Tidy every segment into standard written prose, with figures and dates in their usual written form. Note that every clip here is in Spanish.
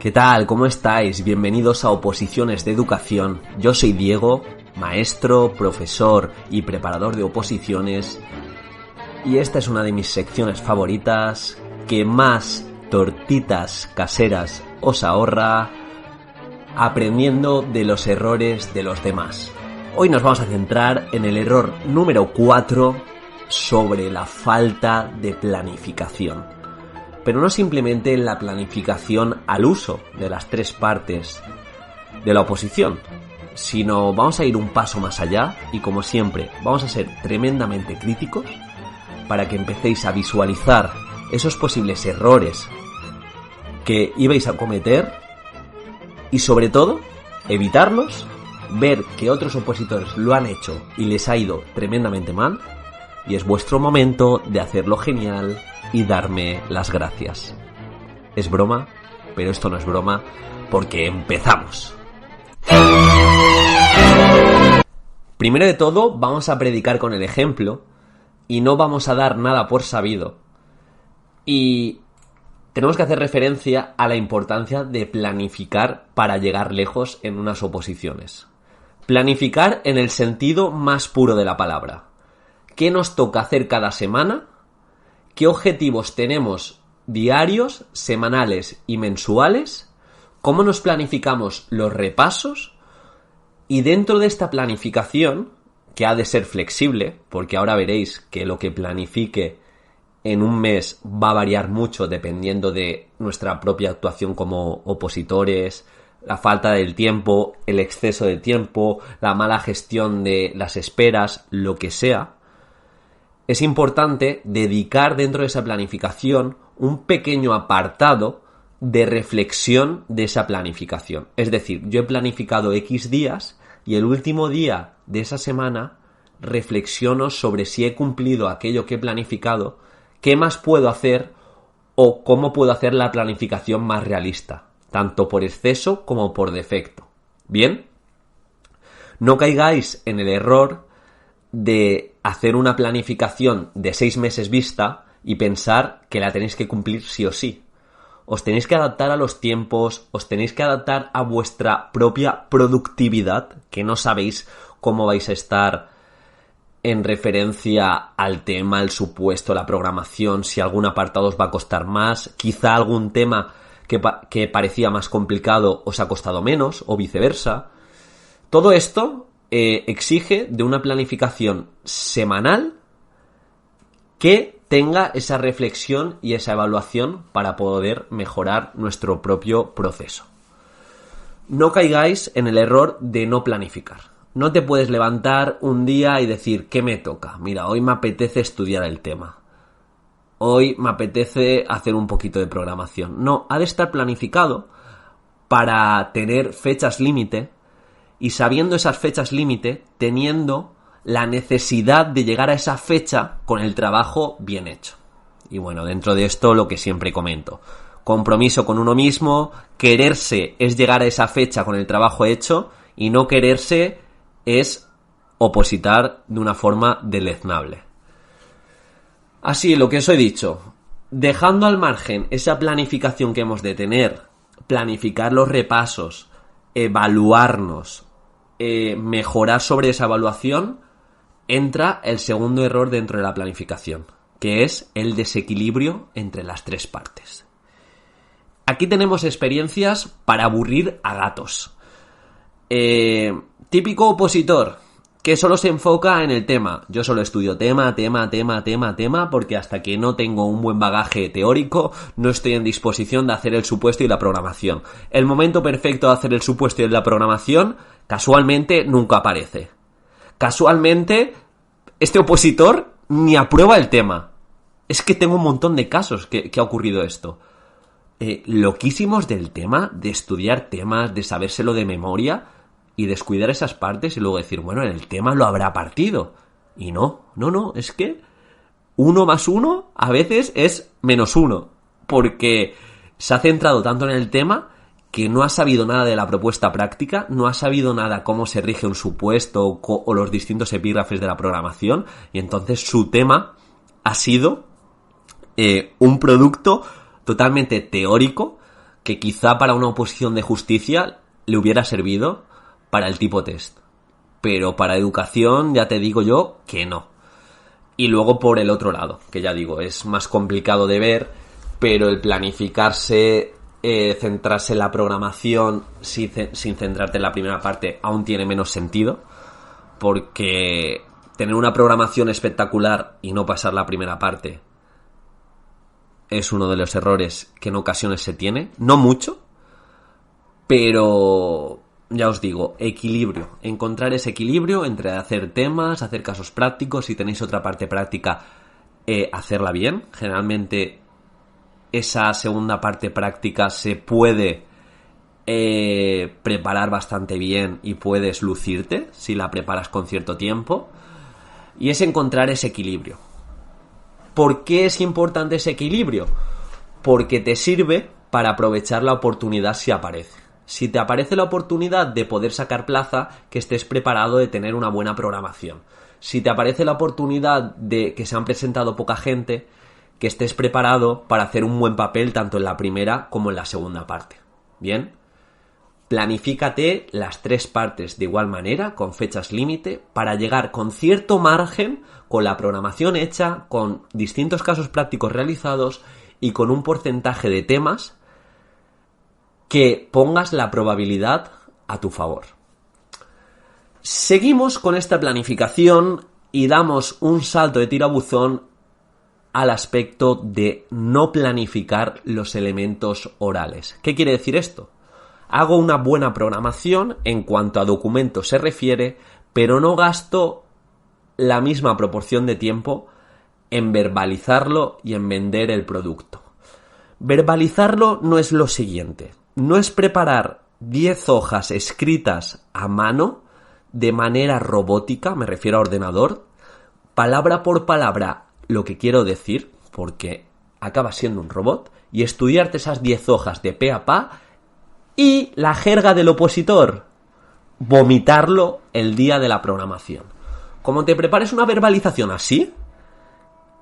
¿Qué tal? ¿Cómo estáis? Bienvenidos a Oposiciones de Educación. Yo soy Diego, maestro, profesor y preparador de oposiciones. Y esta es una de mis secciones favoritas, que más tortitas caseras os ahorra aprendiendo de los errores de los demás. Hoy nos vamos a centrar en el error número 4 sobre la falta de planificación. Pero no simplemente en la planificación al uso de las tres partes de la oposición, sino vamos a ir un paso más allá y, como siempre, vamos a ser tremendamente críticos para que empecéis a visualizar esos posibles errores que ibais a cometer y, sobre todo, evitarlos, ver que otros opositores lo han hecho y les ha ido tremendamente mal, y es vuestro momento de hacerlo genial y darme las gracias. Es broma, pero esto no es broma, porque empezamos. Primero de todo, vamos a predicar con el ejemplo y no vamos a dar nada por sabido. Y tenemos que hacer referencia a la importancia de planificar para llegar lejos en unas oposiciones. Planificar en el sentido más puro de la palabra. ¿Qué nos toca hacer cada semana? ¿Qué objetivos tenemos diarios, semanales y mensuales? ¿Cómo nos planificamos los repasos? Y dentro de esta planificación, que ha de ser flexible, porque ahora veréis que lo que planifique en un mes va a variar mucho dependiendo de nuestra propia actuación como opositores, la falta del tiempo, el exceso de tiempo, la mala gestión de las esperas, lo que sea. Es importante dedicar dentro de esa planificación un pequeño apartado de reflexión de esa planificación. Es decir, yo he planificado X días y el último día de esa semana reflexiono sobre si he cumplido aquello que he planificado, qué más puedo hacer o cómo puedo hacer la planificación más realista, tanto por exceso como por defecto. ¿Bien? No caigáis en el error de hacer una planificación de 6 meses vista y pensar que la tenéis que cumplir sí o sí. Os tenéis que adaptar a los tiempos, os tenéis que adaptar a vuestra propia productividad, que no sabéis cómo vais a estar en referencia al tema, el supuesto, la programación, si algún apartado os va a costar más, quizá algún tema que parecía más complicado os ha costado menos, o viceversa. Todo esto exige de una planificación semanal que tenga esa reflexión y esa evaluación para poder mejorar nuestro propio proceso. No caigáis en el error de no planificar. No te puedes levantar un día y decir, ¿qué me toca? Mira, hoy me apetece estudiar el tema. Hoy me apetece hacer un poquito de programación. No, ha de estar planificado para tener fechas límite y, sabiendo esas fechas límite, teniendo la necesidad de llegar a esa fecha con el trabajo bien hecho. Y bueno, dentro de esto lo que siempre comento. Compromiso con uno mismo, quererse es llegar a esa fecha con el trabajo hecho y no quererse es opositar de una forma deleznable. Así, lo que os he dicho, dejando al margen esa planificación que hemos de tener, planificar los repasos, evaluarnos, mejorar sobre esa evaluación, entra el segundo error dentro de la planificación, que es el desequilibrio entre las tres partes. Aquí tenemos experiencias para aburrir a gatos. Típico opositor que solo se enfoca en el tema. Yo solo estudio tema, porque hasta que no tengo un buen bagaje teórico no estoy en disposición de hacer el supuesto y la programación. El momento perfecto de hacer el supuesto y la programación casualmente nunca aparece. Casualmente este opositor ni aprueba el tema. Es que tengo un montón de casos que ha ocurrido esto. Loquísimos del tema, de estudiar temas, de sabérselo de memoria y descuidar esas partes y luego decir, bueno, en el tema lo habrá partido. Y no, es que 1 más 1 a veces es -1, porque se ha centrado tanto en el tema que no ha sabido nada de la propuesta práctica, no ha sabido nada cómo se rige un supuesto o los distintos epígrafes de la programación, y entonces su tema ha sido un producto totalmente teórico que quizá para una oposición de justicia le hubiera servido para el tipo test. Pero para educación ya te digo yo que no. Y luego por el otro lado, que ya digo, es más complicado de ver, pero el planificarse, centrarse en la programación sin centrarte en la primera parte aún tiene menos sentido, porque tener una programación espectacular y no pasar la primera parte es uno de los errores que en ocasiones se tiene, no mucho, pero ya os digo, equilibrio, encontrar ese equilibrio entre hacer temas, hacer casos prácticos, si tenéis otra parte práctica, hacerla bien. Generalmente esa segunda parte práctica se puede preparar bastante bien y puedes lucirte si la preparas con cierto tiempo, y es encontrar ese equilibrio. ¿Por qué es importante ese equilibrio? Porque te sirve para aprovechar la oportunidad si aparece. Si te aparece la oportunidad de poder sacar plaza, que estés preparado de tener una buena programación. Si te aparece la oportunidad de que se han presentado poca gente, que estés preparado para hacer un buen papel tanto en la primera como en la segunda parte. ¿Bien? Planifícate las 3 partes de igual manera, con fechas límite, para llegar con cierto margen, con la programación hecha, con distintos casos prácticos realizados y con un porcentaje de temas que pongas la probabilidad a tu favor. Seguimos con esta planificación y damos un salto de tirabuzón al aspecto de no planificar los elementos orales. ¿Qué quiere decir esto? Hago una buena programación en cuanto a documentos se refiere, pero no gasto la misma proporción de tiempo en verbalizarlo y en vender el producto. Verbalizarlo no es lo siguiente. No es preparar 10 hojas escritas a mano de manera robótica, me refiero a ordenador, palabra por palabra lo que quiero decir, porque acaba siendo un robot, y estudiarte esas 10 hojas de pe a pa y la jerga del opositor, vomitarlo el día de la programación. Como te prepares una verbalización así,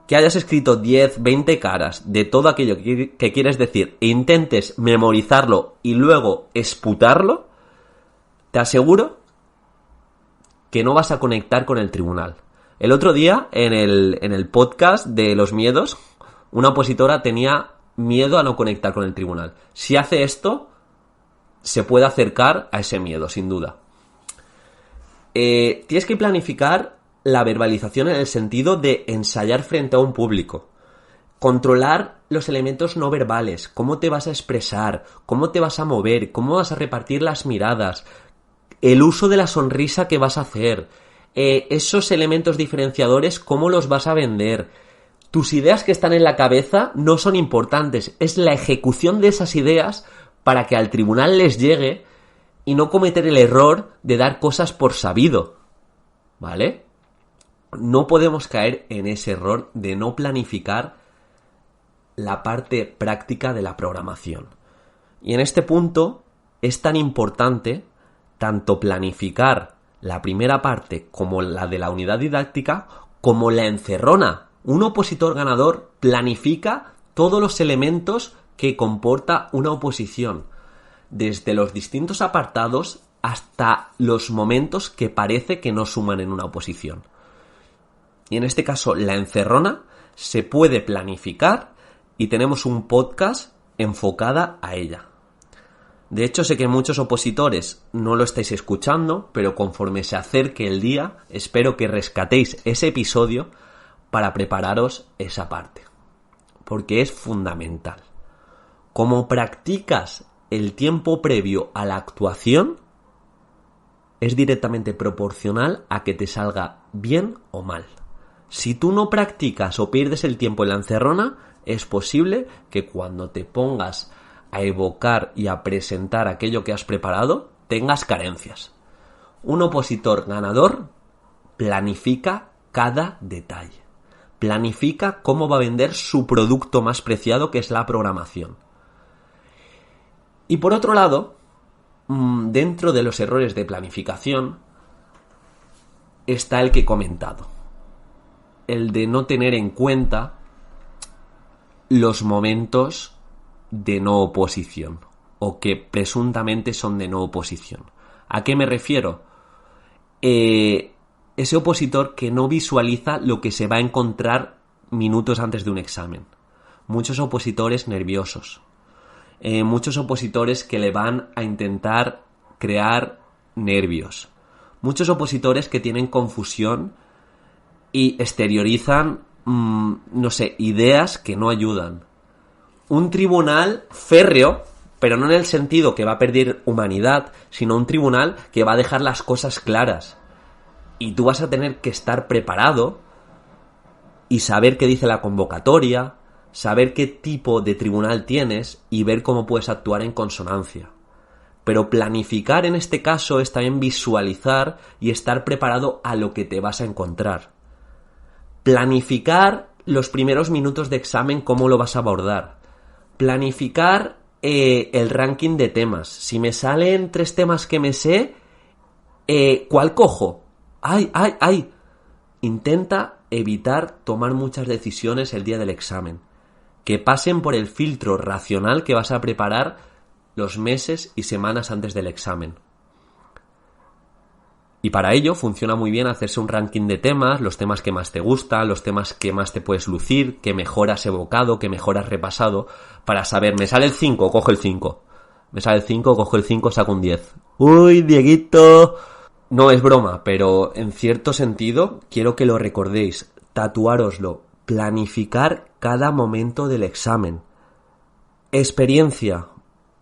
que hayas escrito 10, 20 caras de todo aquello que quieres decir e intentes memorizarlo y luego esputarlo, te aseguro que no vas a conectar con el tribunal. El otro día, en el podcast de los miedos, una opositora tenía miedo a no conectar con el tribunal. Si hace esto, se puede acercar a ese miedo, sin duda. Tienes que planificar la verbalización en el sentido de ensayar frente a un público. Controlar los elementos no verbales, cómo te vas a expresar, cómo te vas a mover, cómo vas a repartir las miradas, el uso de la sonrisa que vas a hacer, esos elementos diferenciadores, cómo los vas a vender. Tus ideas que están en la cabeza no son importantes, es la ejecución de esas ideas para que al tribunal les llegue y no cometer el error de dar cosas por sabido, ¿vale? No podemos caer en ese error de no planificar la parte práctica de la programación. Y en este punto es tan importante tanto planificar la primera parte como la de la unidad didáctica como la encerrona. Un opositor ganador planifica todos los elementos que comporta una oposición, desde los distintos apartados hasta los momentos que parece que no suman en una oposición. Y en este caso, la encerrona se puede planificar y tenemos un podcast enfocada a ella. De hecho, sé que muchos opositores no lo estáis escuchando, pero conforme se acerque el día, espero que rescatéis ese episodio para prepararos esa parte, porque es fundamental. Como practicas el tiempo previo a la actuación, es directamente proporcional a que te salga bien o mal. Si tú no practicas o pierdes el tiempo en la encerrona, es posible que cuando te pongas a evocar y a presentar aquello que has preparado, tengas carencias. Un opositor ganador planifica cada detalle. Planifica cómo va a vender su producto más preciado, que es la programación. Y por otro lado, dentro de los errores de planificación está el que he comentado. El de no tener en cuenta los momentos de no oposición o que presuntamente son de no oposición. ¿A qué me refiero? Ese opositor que no visualiza lo que se va a encontrar minutos antes de un examen. Muchos opositores nerviosos. Muchos opositores que le van a intentar crear nervios. Muchos opositores que tienen confusión y exteriorizan, ideas que no ayudan. Un tribunal férreo, pero no en el sentido que va a perder humanidad, sino un tribunal que va a dejar las cosas claras. Y tú vas a tener que estar preparado y saber qué dice la convocatoria, saber qué tipo de tribunal tienes y ver cómo puedes actuar en consonancia. Pero planificar en este caso es también visualizar y estar preparado a lo que te vas a encontrar. Planificar los primeros minutos de examen, cómo lo vas a abordar. Planificar el ranking de temas. Si me salen 3 temas que me sé, ¿cuál cojo? ¡Ay! Intenta evitar tomar muchas decisiones el día del examen. Que pasen por el filtro racional que vas a preparar los meses y semanas antes del examen. Y para ello funciona muy bien hacerse un ranking de temas, los temas que más te gustan, los temas que más te puedes lucir, que mejor has evocado, que mejor has repasado, para saber, me sale el 5, cojo el 5. Me sale el 5, cojo el 5, saco un 10. ¡Uy, Dieguito! No es broma, pero en cierto sentido quiero que lo recordéis, tatuároslo, planificar cada momento del examen. Experiencia,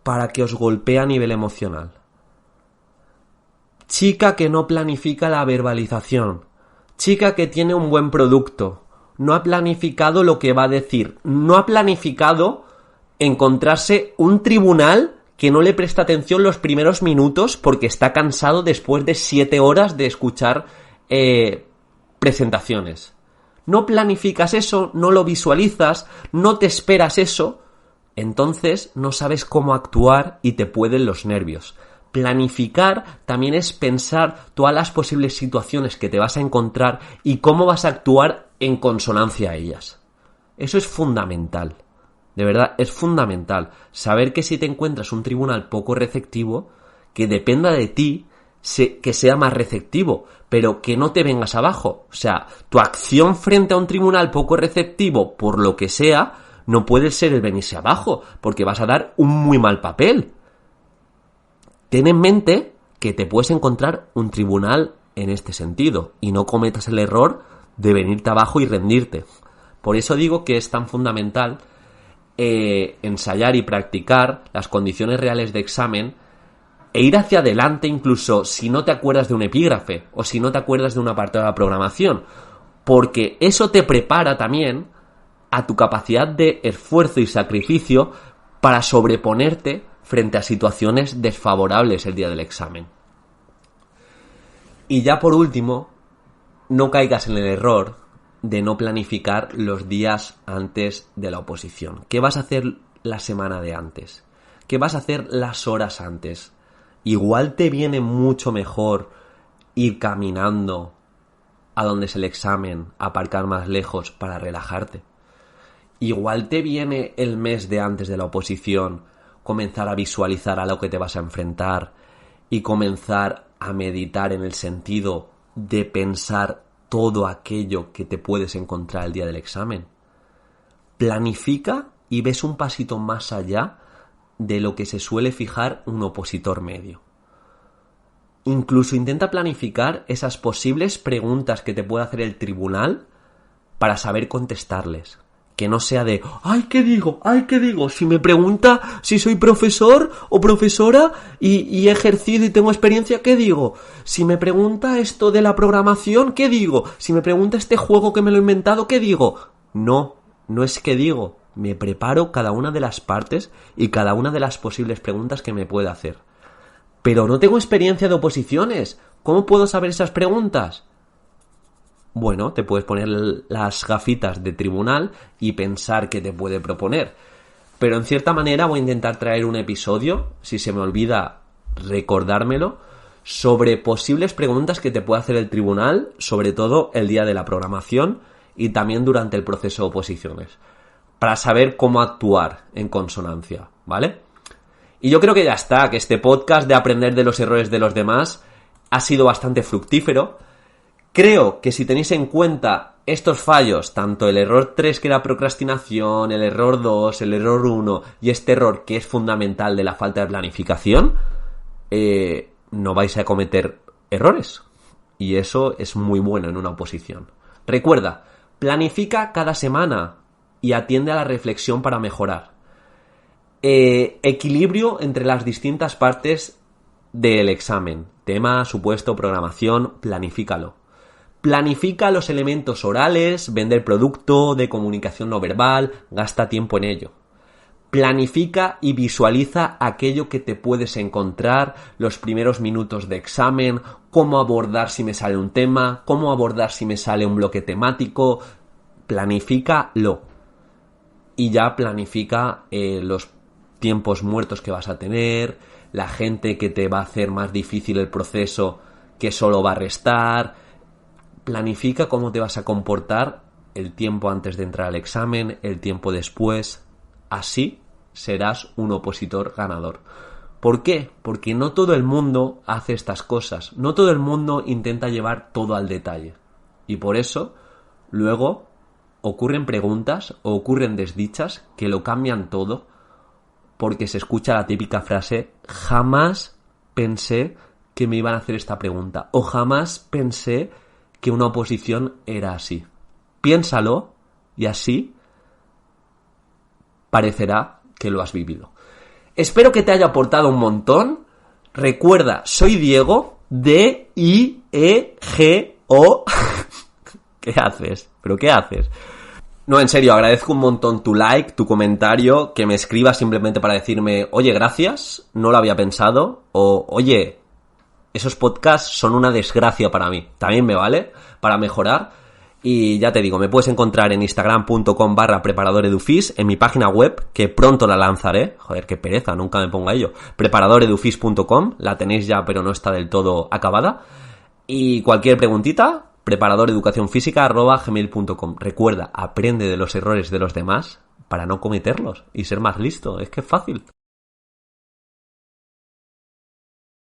para que os golpee a nivel emocional. Chica que no planifica la verbalización. Chica que tiene un buen producto. No ha planificado lo que va a decir. No ha planificado encontrarse un tribunal que no le presta atención los primeros minutos porque está cansado después de 7 horas de escuchar presentaciones. No planificas eso, no lo visualizas, no te esperas eso, entonces no sabes cómo actuar y te pueden los nervios. Planificar también es pensar todas las posibles situaciones que te vas a encontrar y cómo vas a actuar en consonancia a ellas. Eso es fundamental. De verdad, es fundamental. Saber que si te encuentras un tribunal poco receptivo, que dependa de ti que sea más receptivo, pero que no te vengas abajo. O sea, tu acción frente a un tribunal poco receptivo, por lo que sea, no puede ser el venirse abajo, porque vas a dar un muy mal papel. Ten en mente que te puedes encontrar un tribunal en este sentido y no cometas el error de venirte abajo y rendirte. Por eso digo que es tan fundamental ensayar y practicar las condiciones reales de examen e ir hacia adelante incluso si no te acuerdas de un epígrafe o si no te acuerdas de una parte de la programación, porque eso te prepara también a tu capacidad de esfuerzo y sacrificio para sobreponerte frente a situaciones desfavorables el día del examen. Y ya por último, no caigas en el error de no planificar los días antes de la oposición. ¿Qué vas a hacer la semana de antes? ¿Qué vas a hacer las horas antes? Igual te viene mucho mejor ir caminando a donde es el examen, aparcar más lejos para relajarte. Igual te viene el mes de antes de la oposición comenzar a visualizar a lo que te vas a enfrentar y comenzar a meditar en el sentido de pensar todo aquello que te puedes encontrar el día del examen. Planifica y ves un pasito más allá de lo que se suele fijar un opositor medio. Incluso intenta planificar esas posibles preguntas que te puede hacer el tribunal para saber contestarles. Que no sea de, ¡ay, qué digo! Si me pregunta si soy profesor o profesora y he ejercido y tengo experiencia, ¿qué digo? Si me pregunta esto de la programación, ¿qué digo? Si me pregunta este juego que me lo he inventado, ¿qué digo? No es que digo. Me preparo cada una de las partes y cada una de las posibles preguntas que me puede hacer. Pero no tengo experiencia de oposiciones. ¿Cómo puedo saber esas preguntas? Bueno, te puedes poner las gafitas de tribunal y pensar qué te puede proponer. Pero en cierta manera voy a intentar traer un episodio, si se me olvida recordármelo, sobre posibles preguntas que te puede hacer el tribunal, sobre todo el día de la programación y también durante el proceso de oposiciones, para saber cómo actuar en consonancia, ¿vale? Y yo creo que ya está, que este podcast de aprender de los errores de los demás ha sido bastante fructífero. Creo que si tenéis en cuenta estos fallos, tanto el error 3 que era procrastinación, el error 2, el error 1 y este error que es fundamental de la falta de planificación, no vais a cometer errores. Y eso es muy bueno en una oposición. Recuerda, planifica cada semana y atiende a la reflexión para mejorar. Equilibrio entre las distintas partes del examen. Tema, supuesto, programación, planifícalo. Planifica los elementos orales, vender producto, de comunicación no verbal, gasta tiempo en ello. Planifica y visualiza aquello que te puedes encontrar, los primeros minutos de examen, cómo abordar si me sale un tema, cómo abordar si me sale un bloque temático. Planifícalo. Y ya planifica los tiempos muertos que vas a tener, la gente que te va a hacer más difícil el proceso que solo va a restar. Planifica cómo te vas a comportar el tiempo antes de entrar al examen, el tiempo después. Así serás un opositor ganador. ¿Por qué? Porque no todo el mundo hace estas cosas. No todo el mundo intenta llevar todo al detalle. Y por eso, luego, ocurren preguntas o ocurren desdichas que lo cambian todo, porque se escucha la típica frase: jamás pensé que me iban a hacer esta pregunta, o jamás pensé que una oposición era así. Piénsalo y así parecerá que lo has vivido. Espero que te haya aportado un montón. Recuerda, soy Diego, D-I-E-G-O. ¿Qué haces? ¿Pero qué haces? No, en serio, agradezco un montón tu like, tu comentario, que me escribas simplemente para decirme: oye, gracias, no lo había pensado, o oye, esos podcasts son una desgracia para mí. También me vale para mejorar. Y ya te digo, me puedes encontrar en instagram.com/preparadoredufis, en mi página web, que pronto la lanzaré. Joder, qué pereza, nunca me pongo a ello. preparadoredufis.com, la tenéis ya pero no está del todo acabada. Y cualquier preguntita, preparadoreducacionfísica@gmail.com. Recuerda, aprende de los errores de los demás para no cometerlos y ser más listo. Es que es fácil.